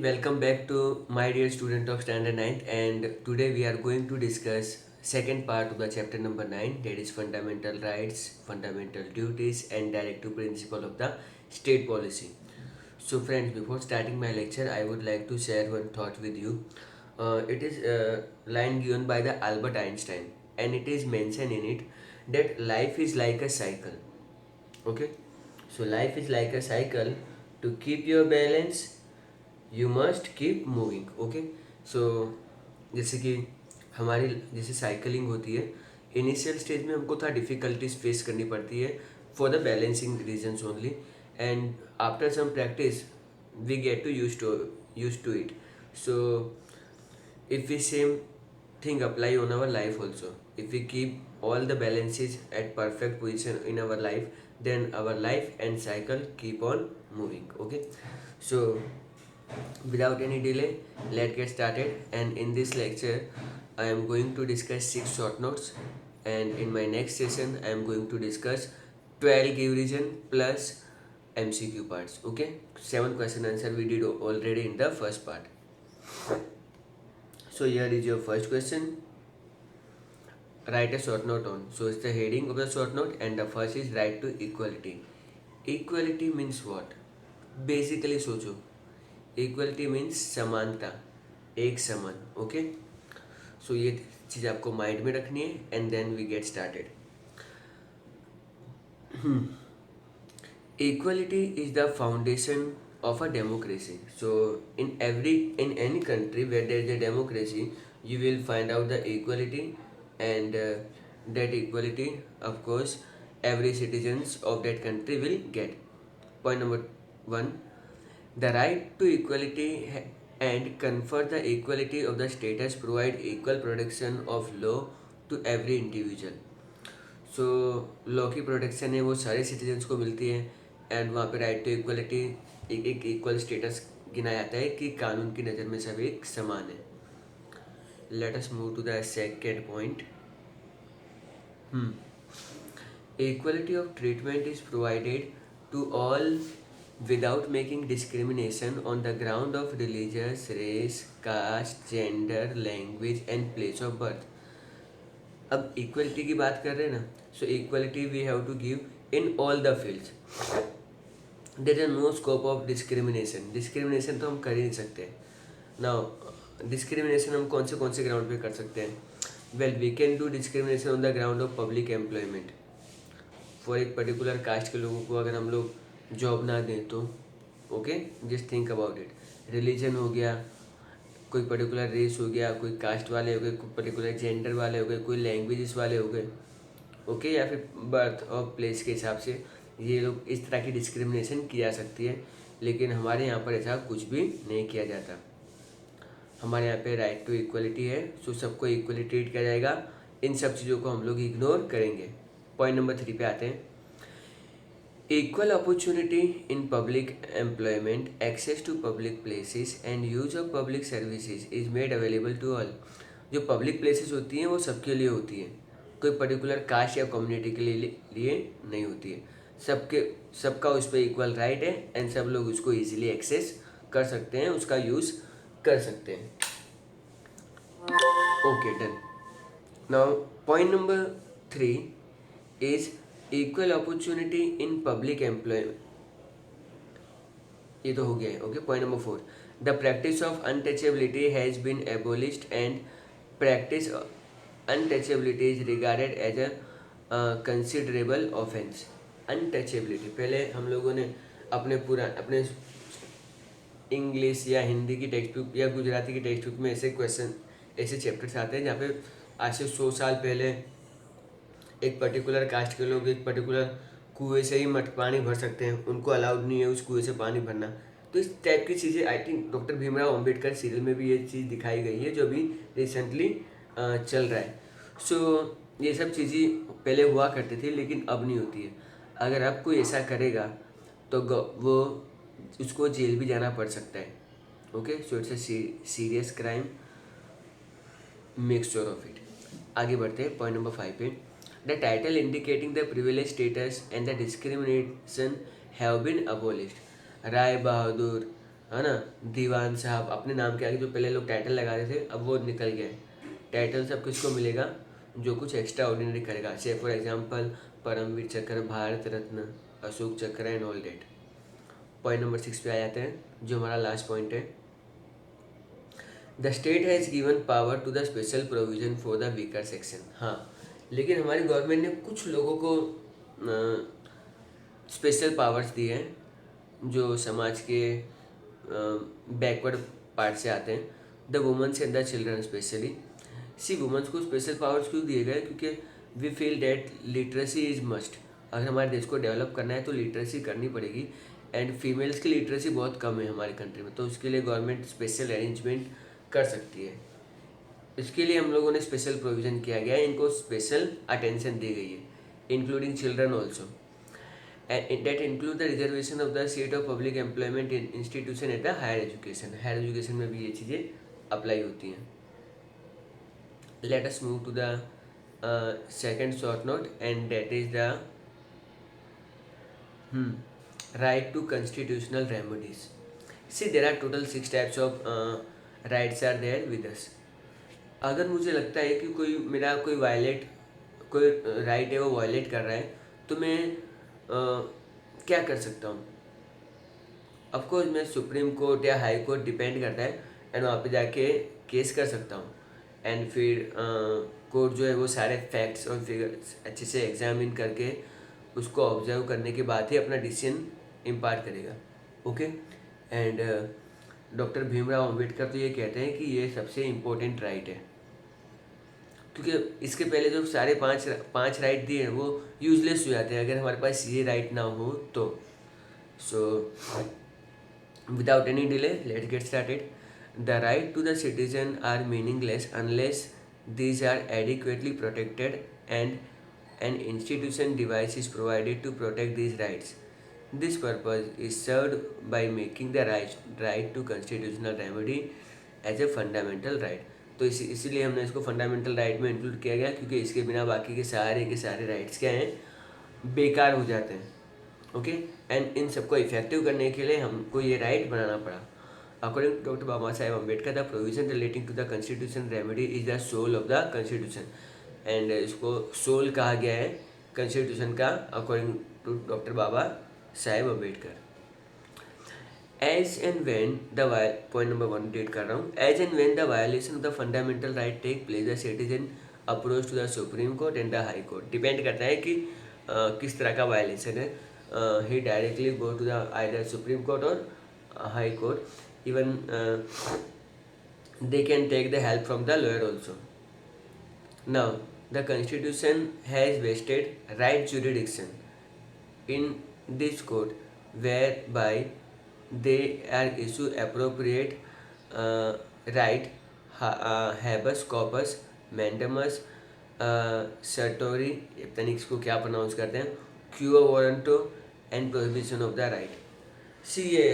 welcome back to my dear student of standard 9th, and today we are going to discuss second part of the chapter number 9, that is fundamental rights, fundamental duties and directive principle of the state policy. So friends, before starting my lecture I would like to share one thought with you. It is a line given by the Albert Einstein, and it is mentioned in it that life is like a cycle. Okay, so life is like a cycle. To keep your balance you must keep moving. Okay, so जैसे कि हमारी जैसे cycling होती है, initial stage में हमको थोड़ा difficulties face करनी पड़ती है for the balancing reasons only, and after some practice we get to use to it. So if we same thing apply on our life also, if we keep all the balances at perfect position in our life, then our life and cycle keep on moving. Okay, so without any delay, let's get started. And in this lecture I am going to discuss 6 short notes, and in my next session I am going to discuss 12 give reason plus MCQ parts. Okay, 7 question answer we did already in the first part. So here is your first question. Write a short note on. So it's the heading of the short note, and the first is right to equality. Equality means what? Basically सोचो, equality means समानता, एक समान. Okay, सो ये चीज़ आपको mind में रखनी है, and then we get started. Equality is the foundation of a democracy. So in any country where there is a democracy, you will find out the equality, and that equality, of course, every citizens of that country will get. Point number 1, the right to equality and confer the equality of the status provide equal protection of law to every individual. So law की protection है वो सारे citizens को मिलती है, and वहाँ पे right to equality एक इक्वल स्टेटस गिना जाता है कि कानून की नज़र में सब एक समान है. Let us move to the second point. Equality of treatment is provided to all without making discrimination on the ground of religious, race, caste, gender, language and place of birth. अब इक्वलिटी की बात कर रहे हैं ना, so equality we have to give in all the fields. There is no scope of discrimination. Discrimination तो हम कर ही नहीं सकते. नाउ डिस्क्रिमिनेशन हम कौन से ग्राउंड पे कर सकते हैं? Well, we can do discrimination on the ground of public employment. For एक पर्टिकुलर कास्ट के लोगों को अगर हम लोग जॉब ना दें तो okay, just think about it. Religion हो गया, कोई पर्टिकुलर रेस हो गया, कोई कास्ट वाले हो गए, कोई पर्टिकुलर जेंडर वाले हो गए, कोई लैंग्वेजेस वाले हो गए, ओके, या फिर बर्थ और प्लेस के हिसाब से ये लोग इस तरह की डिस्क्रिमिनेशन की जा सकती है. लेकिन हमारे यहाँ पर ऐसा कुछ भी नहीं किया जाता. हमारे यहाँ पे राइट टू इक्वलिटी है, सो सबको इक्वली ट्रीट किया जाएगा. इन सब चीज़ों को हम लोग इग्नोर करेंगे. पॉइंट नंबर 3 पे आते हैं. Equal opportunity in public employment, access to public places and use of public services is made available to all. जो पब्लिक प्लेसेस होती हैं वो सबके लिए होती हैं, कोई पर्टिकुलर कास्ट या कम्युनिटी के लिए नहीं होती है. सबका उस पर इक्वल राइट है, एंड सब लोग उसको इजीली एक्सेस कर सकते हैं, उसका यूज़ कर सकते हैं. Okay, done. Now point number 3 is equal opportunity in public employment. ये तो हो गया है. Okay, point number 4, the practice of untouchability has been abolished and practice untouchability is regarded as a considerable offence. अनटचेबिलिटी पहले हम लोगों ने अपने इंग्लिश या हिंदी की टेक्स्ट बुक या गुजराती की टेक्स्ट बुक में ऐसे चैप्टर्स आते हैं जहाँ पे आज से 100 साल पहले एक पर्टिकुलर कास्ट के लोग एक पर्टिकुलर कुएं से ही पानी भर सकते हैं, उनको अलाउड नहीं है उस कुएं से पानी भरना. तो इस टाइप की चीज़ें I think doctor Bhimrao Ambedkar serial में भी ये चीज़ दिखाई गई है, जो अभी रिसेंटली चल रहा है. सो ये सब चीज़ें पहले हुआ करती थी, लेकिन अब नहीं होती है. अगर अब कोई ऐसा करेगा तो वो उसको जेल भी जाना पड़ सकता है. Okay, so it's a serious crime, make sure of it. आगे बढ़ते हैं पॉइंट नंबर 5 पे. The title indicating the privileged status and the discrimination have been abolished. Rai Bahadur, है ना। दीवान साहब अपने नाम के आगे जो पहले लोग टाइटल लगा रहे थे अब वो निकल गया है। टाइटल सब किसको मिलेगा, जो कुछ एक्स्ट्रा ऑर्डिनरी करेगा, से फॉर एग्जाम्पल परमवीर चक्र, Bharat Ratna, Ashoka Chakra and all that. Point number 6 पे आ जाते हैं जो हमारा लास्ट पॉइंट है। The state has given power to the special provision for the weaker section. हाँ, लेकिन हमारी गवर्नमेंट ने कुछ लोगों को स्पेशल पावर्स दिए हैं जो समाज के बैकवर्ड पार्ट से आते हैं। The women's and the children specially. See women's को स्पेशल पावर्स क्यों दिए गए, क्योंकि we feel that literacy is must. अगर हमारे देश को डेवलप करना है तो लिटरेसी करनी पड़ेगी, एंड फीमेल्स की लिटरेसी बहुत कम है हमारे कंट्री में, तो उसके लिए गवर्नमेंट स्पेशल अरेंजमेंट कर सकती है। इसके लिए हम लोगों ने स्पेशल प्रोविज़न किया गया है, इनको स्पेशल अटेंशन दी गई है, including children also, and that include the reservation of the seat of public employment in institution at the higher education। Higher education में भी ये चीज़ें अप्लाई होती हैं। Let us move to the second short note, and that is the right to constitutional remedies। See, there are total 6 types of rights are there with us। अगर मुझे लगता है कि कोई मेरा कोई राइट है वो वायलेट कर रहा है, तो मैं क्या कर सकता हूँ। ऑफकोर्स मैं सुप्रीम कोर्ट या हाई कोर्ट डिपेंड करता है, एंड वहाँ पे जाके केस कर सकता हूँ, एंड फिर कोर्ट जो है वो सारे फैक्ट्स और फिगर्स अच्छे से एग्जामिन करके उसको ऑब्जर्व करने के बाद ही अपना डिसीजन इम्पार्ट करेगा। Okay, and doctor Bhimrao Ambedkar तो ये कहते हैं कि ये सबसे इम्पोर्टेंट राइट है, क्योंकि इसके पहले जो सारे पांच राइट दिए हैं वो यूजलेस हो जाते हैं अगर हमारे पास ये राइट ना हो तो। So without any delay let's get started. The right to the citizen are meaningless unless these are adequately protected and an institution device is provided to protect these rights. This purpose is served by making the right to constitutional remedy as a fundamental right। तो इसीलिए हमने इसको fundamental right में include किया गया, क्योंकि इसके बिना बाकी के सारे राइट्स क्या हैं, बेकार हो जाते हैं। ओके, एंड इन सबको इफेक्टिव करने के लिए हमको ये राइट बनाना पड़ा। According to doctor Baba Saheb Ambedkar, the provision relating to the constitution remedy is the soul of the constitution. And इसको सोल कहा गया है कॉन्स्टिट्यूशन का, according to doctor Baba Saheb Ambedkar. As and when the point number 1 डेट कर रहा हूँ। As and when the violation of the fundamental right take place, the citizen approach to the supreme court and the high court. Depend करता है कि किस तरह का वायलेशन है। He directly go to the either Supreme Court और High Court. Even they can take the help from the lawyer also. Now, the Constitution has vested right jurisdiction in this court, whereby they are issue appropriate right habeas corpus, mandamus, certiorari, पता नहीं इसको क्या pronounce करते हैं, quo warranto and prohibition of the writ. See ये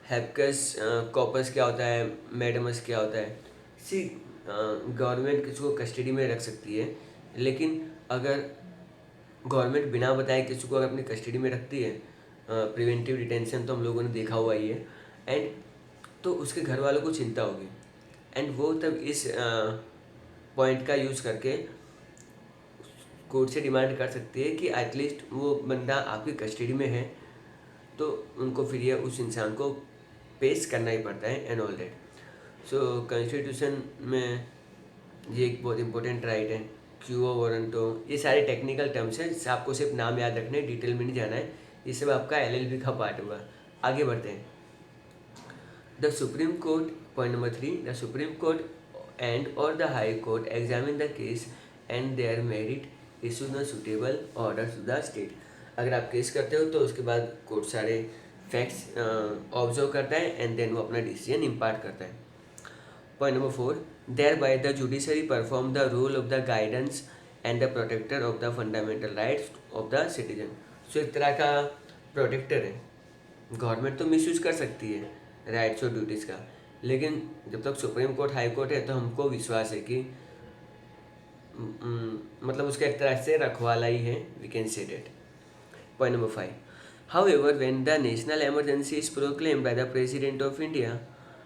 habeas corpus क्या होता है, मैडमस क्या होता है। सी गवर्नमेंट किसी को कस्टडी में रख सकती है, लेकिन अगर गवर्नमेंट बिना बताए किसी को अगर अपनी कस्टडी में रखती है, प्रिवेंटिव डिटेंशन तो हम लोगों ने देखा हुआ ही है, एंड तो उसके घर वालों को चिंता होगी, एंड वो तब इस पॉइंट का यूज़ करके कोर्ट से डिमांड कर सकती है कि एटलीस्ट वो बंदा आपकी कस्टडी में है, तो उनको फिर ये उस इंसान को पेश करना ही पड़ता है and all that. So constitution में ये एक बहुत इंपॉर्टेंट राइट है, क्यूओ वारंटो, ये सारे टेक्निकल टर्म्स हैं, आपको सिर्फ नाम याद रखने, डिटेल में नहीं जाना है, ये सब आपका एलएलबी का पार्ट होगा। आगे बढ़ते हैं। The supreme Court, point number 3, the supreme court and और the high Court examine the case and there merit issue the suitable order to the state. अगर आप केस करते हो तो उसके बाद कोर्ट सारे फैक्ट्स ऑब्जर्व करता है एंड देन वो अपना डिसीजन इम्पार्ट करता है। Point number 4, thereby the judiciary perform the role of the guidance and the protector of the fundamental rights of the citizen। So एक तरह का प्रोटेक्टर है। गवर्नमेंट तो मिसयूज कर सकती है राइट्स और ड्यूटीज़ का, लेकिन जब तक सुप्रीम कोर्ट हाई कोर्ट है तो हमको विश्वास है कि मतलब उसका एक तरह से रखवाला ही है, we can say that. Point number 5, However, when the national emergency is proclaimed by the President of India,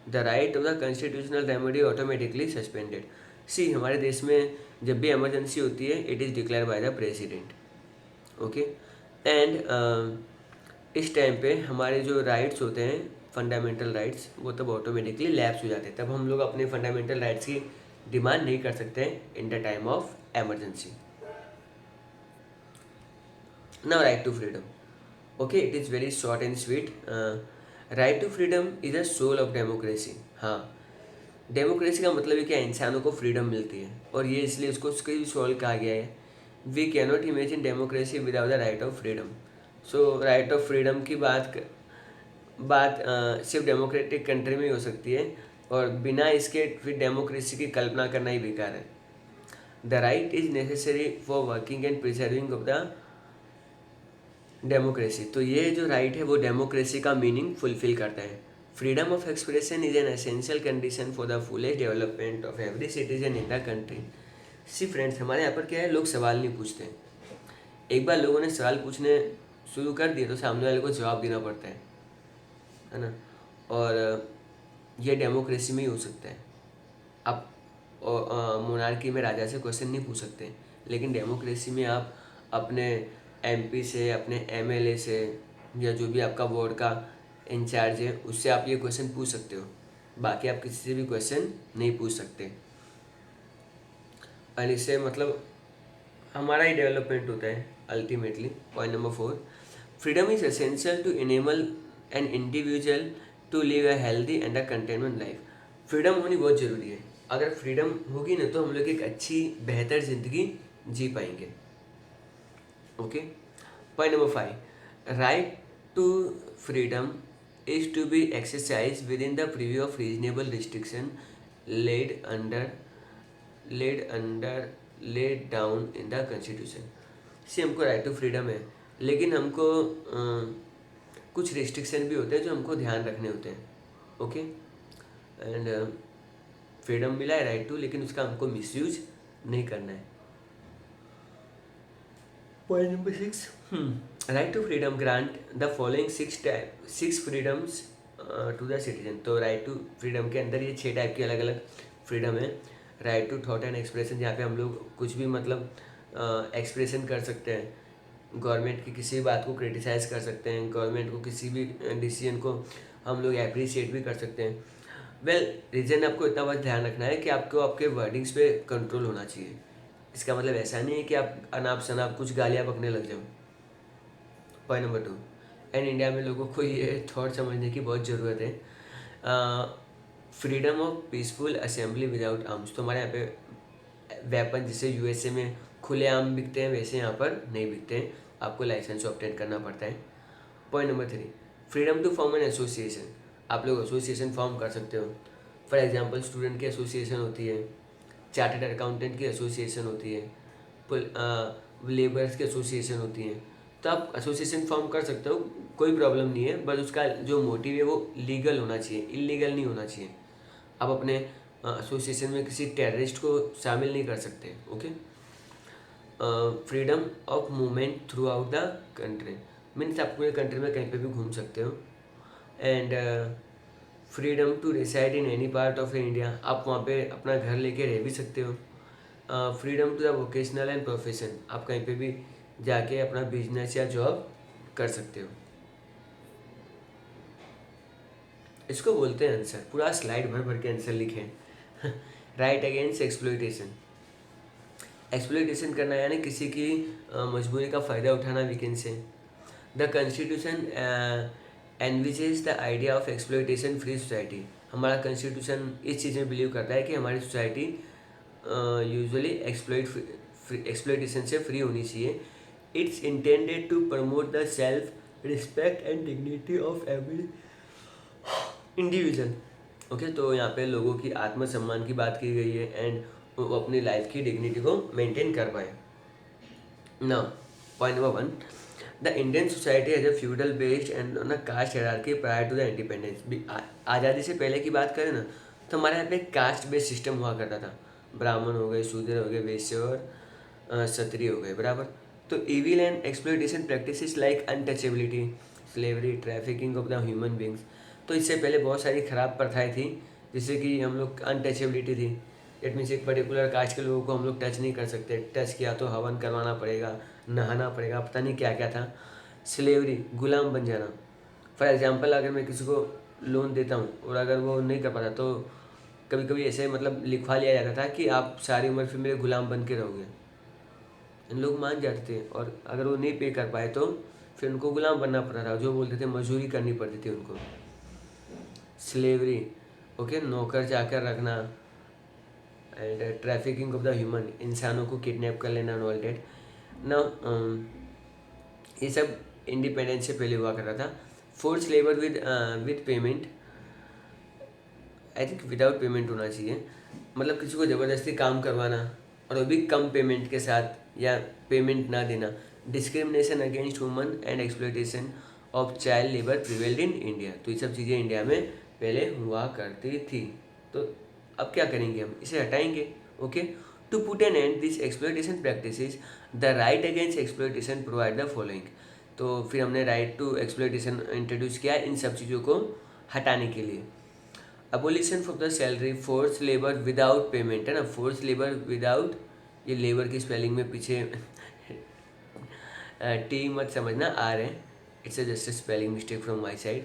the right of the constitutional remedy automatically suspended. See, हमारे देश में जब भी emergency होती है, it is declared by the president. Okay, and इस time पे हमारे जो राइट्स होते हैं, फंडामेंटल राइट्स, वो तब ऑटोमेटिकली लैप्स हो जाते हैं. तब हम लोग अपने फंडामेंटल राइट्स की डिमांड नहीं कर सकते हैं in the time of emergency. Now right to freedom. Okay, it is very short and sweet. Right to freedom is a soul of democracy. हाँ, डेमोक्रेसी का मतलब है कि इंसानों को फ्रीडम मिलती है, और ये इसलिए उसको उसकी सोल कहा गया है. We can not imagine democracy without the right of freedom. So right of freedom की बात सिर्फ डेमोक्रेटिक कंट्री में ही हो सकती है, और बिना इसके फिर डेमोक्रेसी की कल्पना करना ही बेकार है. The right is necessary for working and preserving of the democracy. तो ये जो राइट है वो डेमोक्रेसी का मीनिंग फुलफिल करता है. Freedom of expression is an essential condition for the fullest development of every citizen in the country. See friends, हमारे यहाँ पर क्या है, लोग सवाल नहीं पूछते. एक बार लोगों ने सवाल पूछने शुरू कर दिए तो सामने वाले को जवाब देना पड़ता है ना. और ये डेमोक्रेसी में ही हो सकता है. आप मोनार्की में राजा से क्वेश्चन नहीं पूछ सकते, लेकिन डेमोक्रेसी में आप अपने एमपी से, अपने एमएलए से, या जो भी आपका वार्ड का इंचार्ज है उससे आप ये क्वेश्चन पूछ सकते हो. बाकी आप किसी से भी क्वेश्चन नहीं पूछ सकते. और इससे मतलब हमारा ही डेवलपमेंट होता है ultimately. Point number 4, freedom is essential to enable an individual to live a healthy and a containment life. Freedom होनी बहुत ज़रूरी है. अगर फ्रीडम होगी ना तो हम लोग एक अच्छी बेहतर ज़िंदगी जी पाएंगे. Okay. Point number 5, right to freedom is to be exercised within the preview of reasonable restriction laid down in the constitution. से हमको राइट टू फ्रीडम है, लेकिन हमको कुछ रिस्ट्रिक्शन भी होते हैं जो हमको ध्यान रखने होते हैं. ओके. एंड फ्रीडम मिला है राइट टू, लेकिन उसका हमको मिसयूज नहीं करना है. Point number 6, right to freedom grant the following 6 freedoms to the citizen. तो राइट टू फ्रीडम के अंदर ये 6 टाइप की अलग अलग फ्रीडम है. Right to thought and expression, जहाँ पे हम लोग कुछ भी मतलब एक्सप्रेशन कर सकते हैं. गवर्नमेंट की किसी भी बात को क्रिटिसाइज़ कर सकते हैं. गवर्नमेंट को किसी भी डिसीजन को हम लोग अप्रिशिएट भी कर सकते हैं. वेल, रीज़न आपको इतना बस ध्यान रखना है कि आपको आपके वर्डिंग्स पे कंट्रोल होना चाहिए. इसका मतलब ऐसा नहीं है कि आप अनाप शनाप कुछ गालियाँ बकने लग जाओ. पॉइंट नंबर 2, एंड इंडिया में लोगों को ये थॉट समझने की बहुत ज़रूरत है. Freedom of peaceful assembly without arms. तो हमारे यहाँ पे वेपन जैसे यूएसए में खुलेआम बिकते हैं, वैसे यहाँ पर नहीं बिकते हैं. आपको लाइसेंस ऑब्टेन करना पड़ता है. Point number 3, freedom to form an association. आप लोग एसोसिएशन फॉर्म कर सकते हो. फॉर एग्जांपल स्टूडेंट की एसोसिएशन होती है, चार्टर्ड अकाउंटेंट की एसोसिएशन होती है, लेबर्स की एसोसिएशन होती है. तो आप एसोसिएशन फॉर्म कर सकते हो, कोई प्रॉब्लम नहीं है. बस उसका जो मोटिव है वो लीगल होना चाहिए, इलीगल नहीं होना चाहिए. आप अपने एसोसिएशन में किसी टेररिस्ट को शामिल नहीं कर सकते. Okay. Freedom of movement through out the country means आप पूरे कंट्री में कहीं पे भी घूम सकते हो. And freedom to reside in any part of India. आप वहाँ पे अपना घर लेके रह भी सकते हो. Freedom to the vocational and profession. आप कहीं पे भी जाके अपना बिजनेस या जॉब कर सकते हो. इसको बोलते हैं आंसर. पूरा स्लाइड भर भर के आंसर लिखे. Right against exploitation. एक्सप्लॉयटेशन करना यानी किसी की मजबूरी का फ़ायदा उठाना, we can say. The Constitution envisages the idea of exploitation free society. हमारा कॉन्स्टिट्यूशन इस चीज़ में बिलीव करता है कि हमारी सोसाइटी यूजुअली एक्सप्लॉयटेशन से फ्री होनी चाहिए. It's intended to promote the self respect and dignity of every individual. Okay. तो यहाँ पे लोगों की आत्मसम्मान की बात की गई है एंड वो अपनी लाइफ की डिग्निटी को मेंटेन कर पाए. Now point number 1, the Indian society as a feudal based and on a caste hierarchy prior to the independence. आज़ादी से पहले की बात करें ना तो हमारे यहाँ पे कास्ट बेस्ड सिस्टम हुआ करता था. ब्राह्मण हो गए, शूद्र हो गए, वैश्य और क्षत्रिय हो गए, बराबर. तो evil and exploitation practices like untouchability, slavery, trafficking of the human beings. तो इससे पहले बहुत सारी खराब प्रथाएं थी, जिससे कि हम लोग अनटचेबिलिटी थी। इट मीन्स एक पर्टिकुलर कास्ट के लोगों को हम लोग टच नहीं कर सकते, टच किया तो हवन करवाना पड़ेगा, नहाना पड़ेगा, पता नहीं क्या क्या था। स्लेवरी, गुलाम बन जाना। फॉर एग्जांपल अगर मैं किसी को लोन देता हूँ और अगर वो नहीं कर पाता तो कभी कभी ऐसे मतलब लिखवा लिया जाता था कि आप सारी उम्र फिर मेरे गुलाम बन के रहोगे। इन लोग मान जाते थे और अगर वो नहीं पे कर पाए तो फिर उनको गुलाम बनना पड़ता था, जो बोलते थे मजदूरी करनी पड़ती थी उनको। स्लेवरी, ओके, नौकर चाकर रखना। And trafficking of the human, इंसानों को किडनैप कर लेना, ऑल डेट ना। ये सब इंडिपेंडेंस से पहले हुआ करता था। Force labour with payment, I think without payment होना चाहिए, मतलब किसी को ज़बरदस्ती काम करवाना और वो भी कम पेमेंट के साथ या पेमेंट ना देना। Discrimination against woman and exploitation of child labour prevailed in India. तो ये सब चीज़ें इंडिया में पहले हुआ करती थी। तो अब क्या करेंगे, हम इसे हटाएंगे। Okay, to put an end this exploitation practices, the right against exploitation provide the following. तो फिर हमने राइट टू एक्सप्लॉयटेशन इंट्रोड्यूस किया इन सब चीज़ों को हटाने के लिए। Abolition of the salary, force labour without payment, है ना, फोर्स लेबर विदाउट, ये लेबर की स्पेलिंग में पीछे टी मत समझना, आर है, it's just spelling mistake from my side.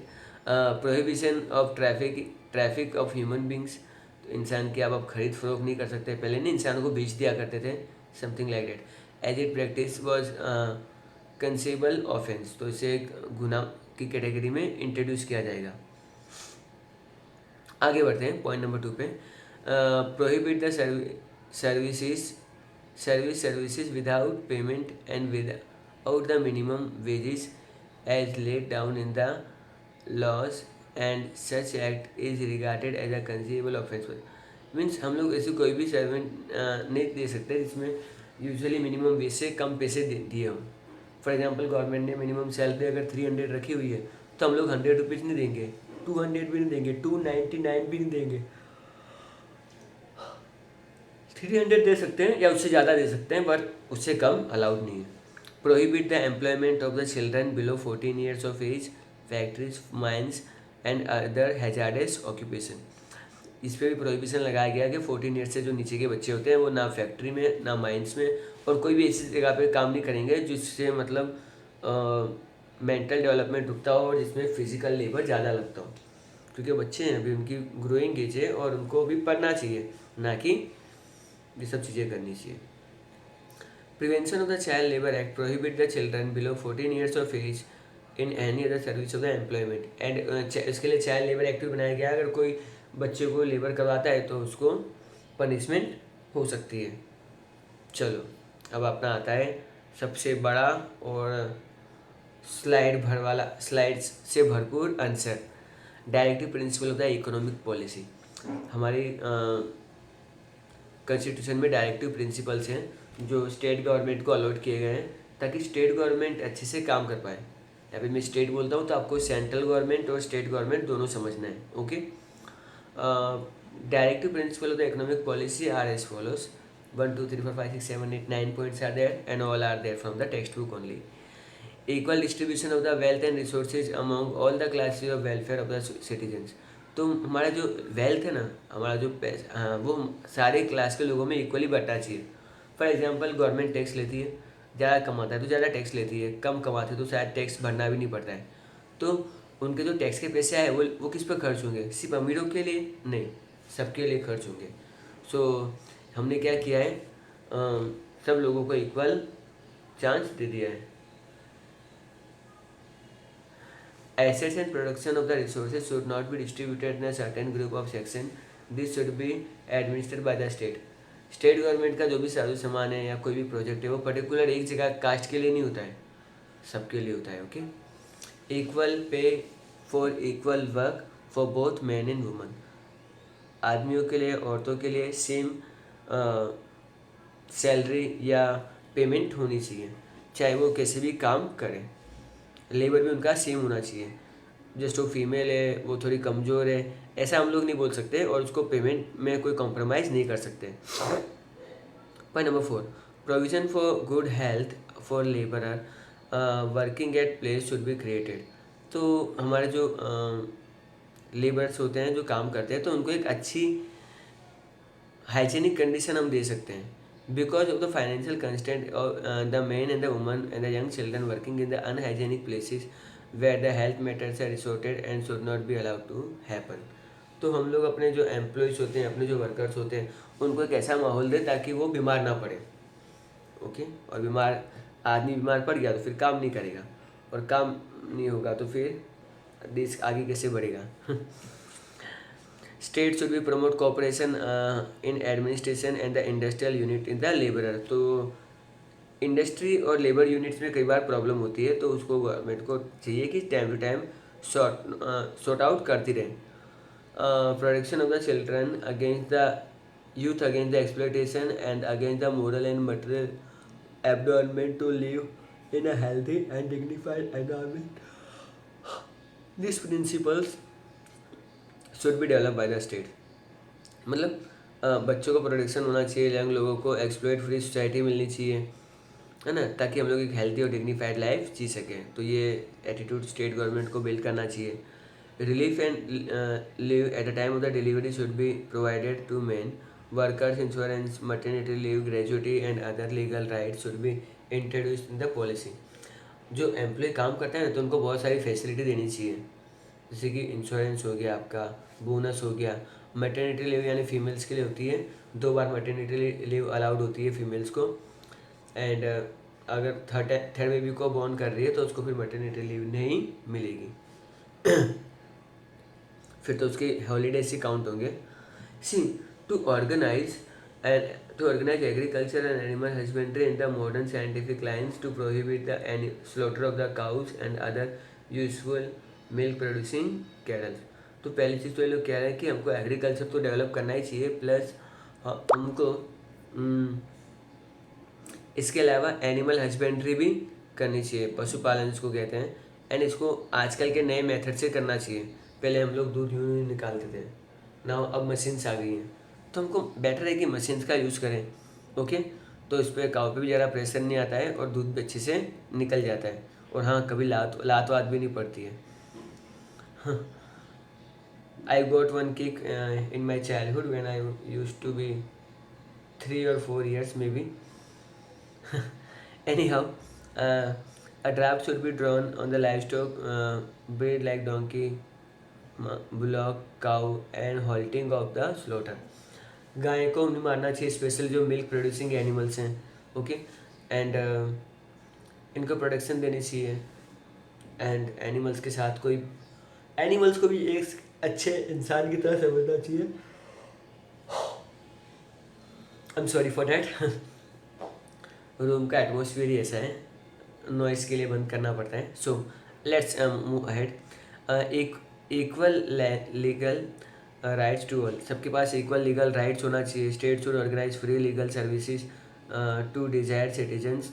Prohibition of traffic of human beings, तो इंसान की आप खरीद फरोख्त नहीं कर सकते, पहले नहीं इंसानों को बेच दिया करते थे, something like that. As it practice was cognizable offence, तो इसे एक गुनाह की कैटेगरी में इंट्रोड्यूस किया जाएगा। आगे बढ़ते हैं पॉइंट नंबर 2 पे। Prohibit the services without payment and without the minimum wages as laid down in the laws and such act is regarded as a cognizable offence. Means हम लोग ऐसे कोई भी सर्वेंट नहीं दे सकते जिसमें यूजुअली मिनिमम वेज से कम पैसे दिए हों। फॉर एग्जांपल गवर्नमेंट ने मिनिमम सैलरी अगर 300 रखी हुई है तो हम लोग 100 रुपीज़ नहीं देंगे, 200 भी नहीं देंगे, 299 भी नहीं देंगे, 300 दे सकते हैं या उससे ज़्यादा दे सकते हैं, पर उससे कम अलाउड नहीं है। Prohibit the employment of the children below 14 years of age, factories, mines and other hazardous occupation. इस पर भी प्रोहिबिशन लगाया गया कि 14 ईयर्स से जो नीचे के बच्चे होते हैं वो ना फैक्ट्री में, ना माइंस में, और कोई भी ऐसी जगह पे काम नहीं करेंगे जिससे मतलब मेंटल डेवलपमेंट रुकता हो और जिसमें फिजिकल लेबर ज़्यादा लगता हो, क्योंकि बच्चे हैं अभी, उनकी ग्रोइंग एज है और उनको भी पढ़ना चाहिए, ना कि ये सब चीज़ें करनी चाहिए। Prevention of the child labour act prohibit the children below 14 years of age in any other service of the employment and इसके लिए चाइल्ड लेबर एक्ट भी बनाया गया। अगर कोई बच्चे को लेबर करवाता है तो उसको पनिशमेंट हो सकती है। चलो अब अपना आता है सबसे बड़ा और स्लाइड्स से भरपूर answer. Directive principle of the economic policy. हमारी कॉन्स्टिट्यूशन में डायरेक्टिव प्रिंसिपल्स हैं जो स्टेट गवर्नमेंट को अलॉट किए गए हैं ताकि स्टेट गवर्नमेंट अच्छे से काम कर पाए। यहाँ पे मैं स्टेट बोलता हूँ तो आपको सेंट्रल गवर्नमेंट और स्टेट गवर्नमेंट दोनों समझना है। Okay, directive principle of the economic policy are as follows. 1 2 3 4 5 6 7 8 9 points are there and all are there from the textbook only. Equal distribution of the wealth and resources among all the classes of welfare of the citizens. तो हमारा जो wealth है ना, हमारा जो पैसा, वो सारे क्लास के लोगों में इक्वली बंटना चाहिए। फॉर एग्जांपल गवर्नमेंट टैक्स लेती है, ज़्यादा कमाता है तो ज़्यादा टैक्स लेती है, कम कमाते तो शायद टैक्स भरना भी नहीं पड़ता है। तो उनके जो टैक्स के पैसे आए वो किस पर खर्च होंगे? सिर्फ अमीरों के लिए नहीं, सबके लिए खर्च होंगे। सो हमने क्या किया है, सब लोगों को इक्वल चांस दे दिया है। Assets and production of the resources should not be distributed in a certain group of section. This should be administered by the state. State government का जो भी साजो सामान है या कोई भी प्रोजेक्ट है वो पर्टिकुलर एक जगह कास्ट के लिए नहीं होता है, सबके लिए होता है। Okay, equal pay for equal work for both man and woman. आदमियों के लिए, औरतों के लिए सेम सैलरी या पेमेंट होनी चाहिए, चाहे वो कैसे भी काम करें। लेबर भी उनका सेम होना चाहिए। जस्ट वो फीमेल है, वो थोड़ी कमज़ोर है, ऐसा हम लोग नहीं बोल सकते और उसको पेमेंट में कोई कॉम्प्रोमाइज़ नहीं कर सकते। Point number 4, provision for good health for labourer working at place should be created. तो हमारे जो लेबर्स होते हैं जो काम करते हैं, तो उनको एक अच्छी हाइजीनिक कंडीशन हम दे सकते हैं। Because of the financial constant the man and the woman and the young children working in the unhygienic places where the health matters are resorted and should not be allowed to happen. तो हम लोग अपने जो employees होते हैं, अपने जो workers होते हैं, उनको एक ऐसा माहौल दें ताकि वो बीमार ना पड़े। ओके, और आदमी बीमार पड़ गया तो फिर काम नहीं करेगा, और काम नहीं होगा तो फिर देश आगे कैसे बढ़ेगा। State should be promote cooperation in administration and the industrial unit in the labourer. तो इंडस्ट्री और लेबर यूनिट्स में कई बार प्रॉब्लम होती है, तो उसको गवर्नमेंट को चाहिए कि time to time sort out करती रहे। Protection of the children against the youth against the exploitation and against the moral and material abandonment to live in a healthy and dignified environment. These principles should be developed by the state. मतलब बच्चों को protection होना चाहिए, young लोगों को exploit free society मिलनी चाहिए, है ना, ताकि हम लोग एक हेल्थी और डिग्निफाइड लाइफ जी सकें। तो ये एटीट्यूड स्टेट गवर्नमेंट को बिल्ड करना चाहिए। Relief and leave at the time of the delivery should be provided to men workers. Insurance, maternity leave, gratuity and other legal rights should be introduced in the policy. जो employee काम करता है ना, तो उनको बहुत सारी फैसिलिटी देनी चाहिए, जैसे कि इंश्योरेंस हो गया, आपका बोनस हो गया। मैटरनिटी लीव यानी फीमेल्स के लिए होती है, 2 बार मैटरनिटी लीव अलाउड होती है फीमेल्स को। एंड अगर थर्ड बेबी को बॉर्न कर रही है तो उसको फिर मैटरनिटी लीव नहीं मिलेगी। फिर तो उसके हॉलीडे से काउंट होंगे। C to organise agriculture and animal husbandry in the modern scientific lines to prohibit the slaughter of the cows and other useful milk producing cattle. तो पहली चीज़ तो ये लोग कह रहे हैं कि हमको एग्रीकल्चर तो डेवलप करना ही चाहिए, प्लस हमको इसके अलावा एनिमल हस्बेंड्री भी करनी चाहिए, पशुपालन इसको कहते हैं। एंड इसको आजकल के नए मेथड से करना चाहिए। पहले हम लोग दूध यूँ निकालते थे ना, अब मशीन्स आ गई हैं, तो हमको बेटर है कि मशीन्स का यूज़ करें। ओके, तो इस पर काऊ पे भी ज़्यादा प्रेशर नहीं आता है और दूध भी अच्छे से निकल जाता है। और हाँ, कभी लात वात भी नहीं पड़ती है। I got one kick in my childhood when I used to be 3 or 4 years maybe. Anyhow, a draft should be drawn on the livestock breed like donkey, bullock, cow and halting of the slaughter. गाय को नहीं मारना चाहिए, special जो milk producing animals हैं। Okay, and इनको protection देनी चाहिए। And animals के साथ कोई एनिमल्स को भी एक अच्छे इंसान की तरह समझना चाहिए। I am sorry for that. Room का एटमोसफियर ही ऐसा है, नॉइस के लिए बंद करना पड़ता है। So let's move ahead. एक equal legal rights to all, सबके पास इक्वल लीगल राइट्स होना चाहिए। State should organise free legal services to desired citizens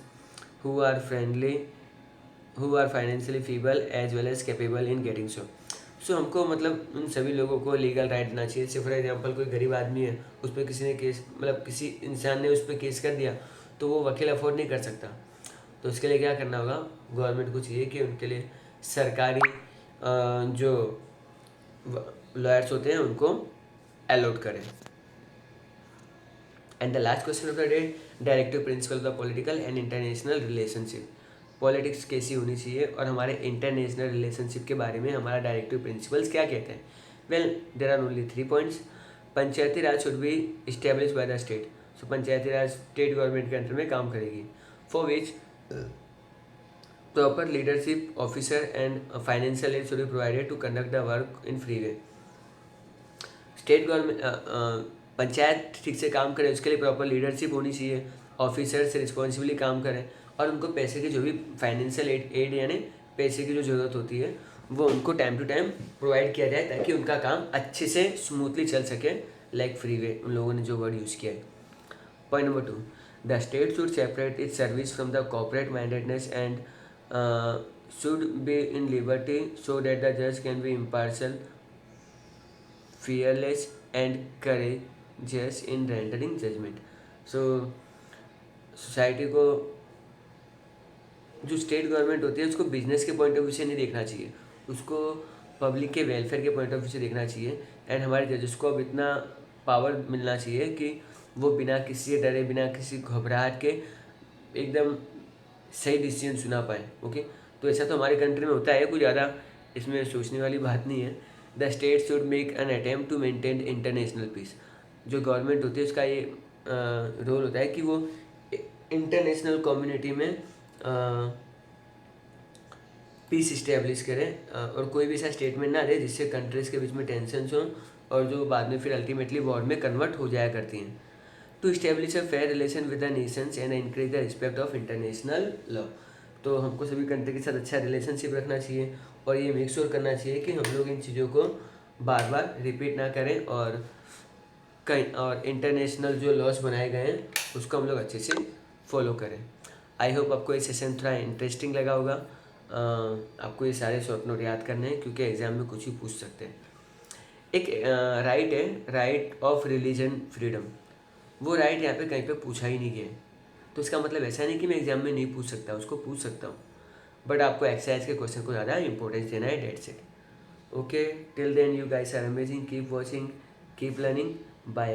who are financially feeble as well as capable in getting so हमको मतलब उन सभी लोगों को लीगल राइट देना चाहिए। जैसे फॉर एग्जांपल कोई गरीब आदमी है, उस पर किसी ने केस, मतलब किसी इंसान ने उस पर केस कर दिया, तो वो वकील अफोर्ड नहीं कर सकता। तो उसके लिए क्या करना होगा, गवर्नमेंट को चाहिए कि उनके लिए सरकारी जो लॉयर्स होते हैं उनको अलॉट करें। And the last question of the day, directive principle of the political and international relationship. Politics कैसी होनी चाहिए और हमारे इंटरनेशनल रिलेशनशिप के बारे में हमारा डायरेक्टिव प्रिंसिपल्स क्या कहते हैं। Well, there are only 3 points. Panchayati Raj should be establish by the state. So Panchayati Raj state government के अंडर में काम करेगी, for which proper leadership officer and financial aid should be provided to conduct the work in free way. State government panchayat ठीक से काम करे, उसके लिए प्रॉपर लीडरशिप होनी चाहिए, ऑफिसर से रिस्पॉन्सिबली काम करें, और उनको पैसे की जो भी फाइनेंशियल एड यानी पैसे की जो ज़रूरत होती है वो उनको टाइम टू टाइम प्रोवाइड किया जाए, ताकि उनका काम अच्छे से स्मूथली चल सके, लाइक फ्री वे उन लोगों ने जो वर्ड यूज़ किया है। Point number 2, the state should separate its service from the corporate mindedness and should be in liberty so that the जज can be impartial, fearless and courageous in rendering judgment. So society को, जो state government होती है उसको business के point of view से नहीं देखना चाहिए, उसको पब्लिक के वेलफेयर के पॉइंट ऑफ व्यू से देखना चाहिए। एंड हमारे जजेस को अब इतना पावर मिलना चाहिए कि वो बिना किसी डरे, बिना किसी घबराहट के एकदम सही डिसीजन सुना पाए। ओके, तो ऐसा तो हमारी कंट्री में होता है, कुछ ज़्यादा इसमें सोचने वाली बात नहीं है। The state should make an attempt to maintain international peace. जो गवर्नमेंट होती है उसका ये रोल होता है कि वो इंटरनेशनल कम्युनिटी में पीस इस्टेब्लिश करें और कोई भी ऐसा स्टेटमेंट ना दे जिससे कंट्रीज़ के बीच में टेंशन हों और जो बाद में फिर अल्टीमेटली वॉर में कन्वर्ट हो जाया करती हैं। To establish a fair relation with the nations and increase the respect of international law. तो हमको सभी कंट्री के साथ अच्छा रिलेशनशिप रखना चाहिए और ये मेक श्योर करना चाहिए कि हम लोग इन चीज़ों को बार बार रिपीट ना करें और इंटरनेशनल जो लॉज बनाए गए हैं उसको हम लोग अच्छे से फॉलो करें। आई होप आपको ये सेशन थोड़ा इंटरेस्टिंग लगा होगा। आपको ये सारे शॉर्ट नोट याद करने हैं क्योंकि एग्ज़ाम में कुछ भी पूछ सकते हैं। एक राइट है, राइट ऑफ रिलीजन फ्रीडम। वो राइट यहाँ पे कहीं पे पूछा ही नहीं गया है, तो इसका मतलब ऐसा नहीं कि मैं एग्जाम में नहीं पूछ सकता, उसको पूछ सकता हूँ, बट आपको एक्सरसाइज के क्वेश्चन को ज़्यादा इंपॉर्टेंस देना है, that's it. Okay, till then you guys are amazing, keep watching, keep learning, bye.